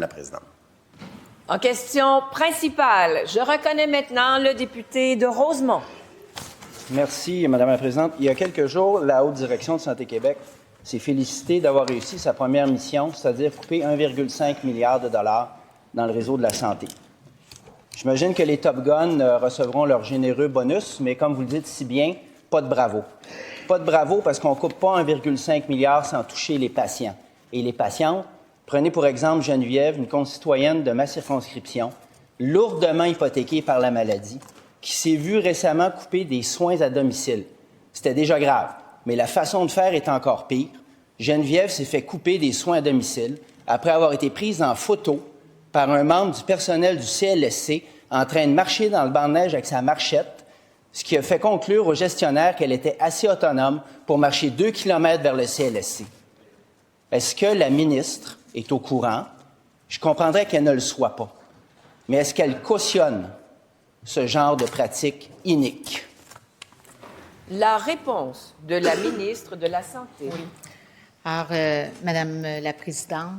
la présidente. En question principale, je reconnais maintenant le député de Rosemont. Merci, Madame la Présidente. Il y a quelques jours, la Haute Direction de Santé Québec s'est félicitée d'avoir réussi sa première mission, c'est-à-dire couper 1,5 milliard de dollars dans le réseau de la santé. J'imagine que les Top Guns recevront leur généreux bonus, mais comme vous le dites si bien, pas de bravo. Pas de bravo parce qu'on ne coupe pas 1,5 milliard sans toucher les patients. Et les patientes, prenez pour exemple Geneviève, une concitoyenne de ma circonscription, lourdement hypothéquée par la maladie, qui s'est vue récemment couper des soins à domicile. C'était déjà grave, mais la façon de faire est encore pire. Geneviève s'est fait couper des soins à domicile après avoir été prise en photo par un membre du personnel du CLSC en train de marcher dans le banc de neige avec sa marchette, ce qui a fait conclure au gestionnaire qu'elle était assez autonome pour marcher 2 kilomètres vers le CLSC. Est-ce que la ministre est au courant? Je comprendrais qu'elle ne le soit pas. Mais est-ce qu'elle cautionne ce genre de pratique inique? La réponse de la ministre de la Santé. Oui. Alors, Madame la Présidente,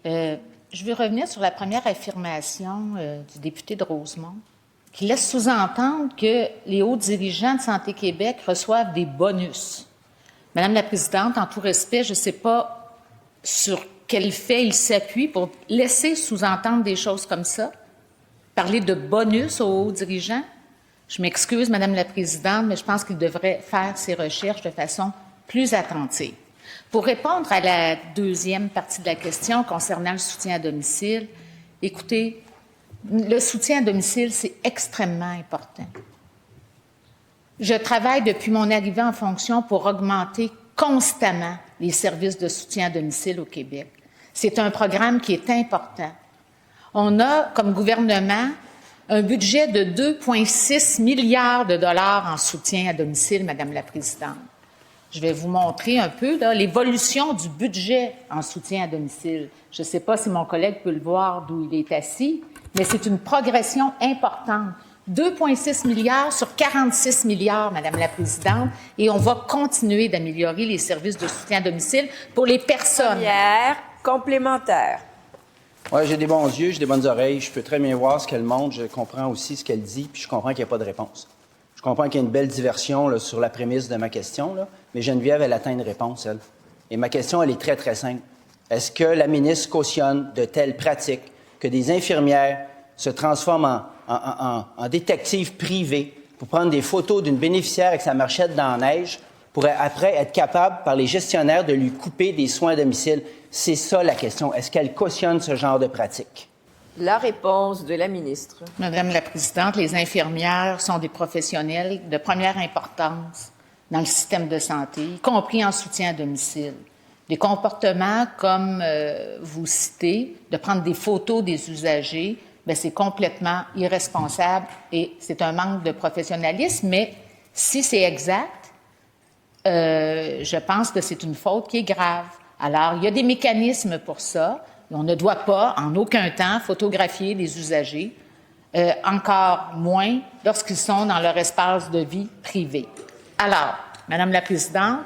je veux revenir sur la première affirmation du député de Rosemont, qui laisse sous-entendre que les hauts dirigeants de Santé Québec reçoivent des bonus. Madame la Présidente, en tout respect, je ne sais pas sur quel fait il s'appuie pour laisser sous-entendre des choses comme ça, parler de bonus aux hauts dirigeants. Je m'excuse, Madame la Présidente, mais je pense qu'il devrait faire ses recherches de façon plus attentive. Pour répondre à la deuxième partie de la question concernant le soutien à domicile, écoutez, le soutien à domicile, c'est extrêmement important. Je travaille depuis mon arrivée en fonction pour augmenter constamment les services de soutien à domicile au Québec. C'est un programme qui est important. On a, comme gouvernement, un budget de 2,6 milliards de dollars en soutien à domicile, Madame la Présidente. Je vais vous montrer un peu l'évolution du budget en soutien à domicile. Je ne sais pas si mon collègue peut le voir d'où il est assis, mais c'est une progression importante. 2,6 milliards sur 46 milliards, Madame la Présidente, et on va continuer d'améliorer les services de soutien à domicile pour les personnes. Première complémentaire. Oui, j'ai des bons yeux, j'ai des bonnes oreilles. Je peux très bien voir ce qu'elle montre. Je comprends aussi ce qu'elle dit, puis je comprends qu'il n'y a pas de réponse. Je comprends qu'il y a une belle diversion là, sur la prémisse de ma question, là, mais Geneviève, elle atteint une réponse, elle. Et ma question, elle est très, très simple. Est-ce que la ministre cautionne de telles pratiques que des infirmières se transforment en détectives privés pour prendre des photos d'une bénéficiaire avec sa marchette dans la neige pour après être capable, par les gestionnaires, de lui couper des soins à domicile? C'est ça la question. Est-ce qu'elle cautionne ce genre de pratique? La réponse de la ministre. Madame la Présidente, les infirmières sont des professionnels de première importance dans le système de santé, y compris en soutien à domicile. Des comportements comme vous citez, de prendre des photos des usagers, bien, c'est complètement irresponsable et c'est un manque de professionnalisme, mais si c'est exact, je pense que c'est une faute qui est grave. Alors, il y a des mécanismes pour ça. On ne doit pas, en aucun temps, photographier les usagers, encore moins lorsqu'ils sont dans leur espace de vie privé. Alors, Madame la Présidente,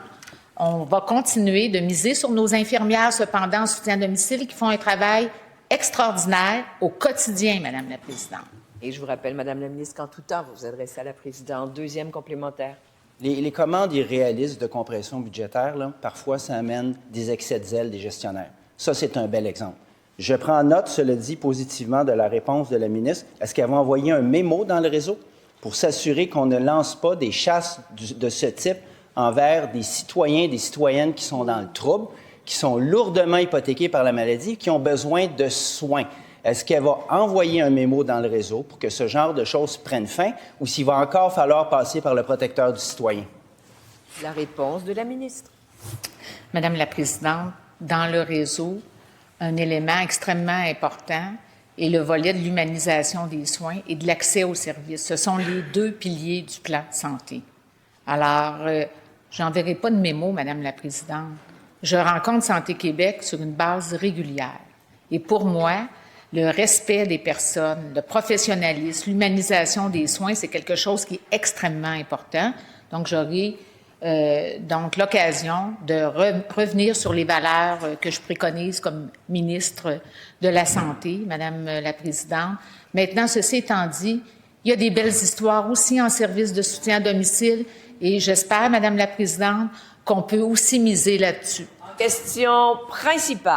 on va continuer de miser sur nos infirmières, cependant, en soutien à domicile, qui font un travail extraordinaire au quotidien, Madame la Présidente. Et je vous rappelle, Madame la ministre, qu'en tout temps, vous vous adressez à la présidente. Deuxième complémentaire. Les commandes irréalistes de compression budgétaire, là, parfois, ça amène des excès de zèle des gestionnaires. Ça, c'est un bel exemple. Je prends note, cela dit, positivement de la réponse de la ministre. Est-ce qu'elle va envoyer un mémo dans le réseau pour s'assurer qu'on ne lance pas des chasses de ce type envers des citoyens, des citoyennes qui sont dans le trouble, qui sont lourdement hypothéqués par la maladie, qui ont besoin de soins? Est-ce qu'elle va envoyer un mémo dans le réseau pour que ce genre de choses prenne fin ou s'il va encore falloir passer par le protecteur du citoyen? La réponse de la ministre. Madame la Présidente, dans le réseau, un élément extrêmement important est le volet de l'humanisation des soins et de l'accès aux services. Ce sont les deux piliers du plan de santé. Alors, j'enverrai pas de mémo, Madame la Présidente. Je rencontre Santé Québec sur une base régulière. Et pour moi, le respect des personnes, le professionnalisme, l'humanisation des soins, c'est quelque chose qui est extrêmement important. Donc, j'aurai donc l'occasion de revenir sur les valeurs que je préconise comme ministre de la Santé, Madame la Présidente. Maintenant, ceci étant dit, il y a des belles histoires aussi en service de soutien à domicile et j'espère, Madame la Présidente, qu'on peut aussi miser là-dessus. Question principale.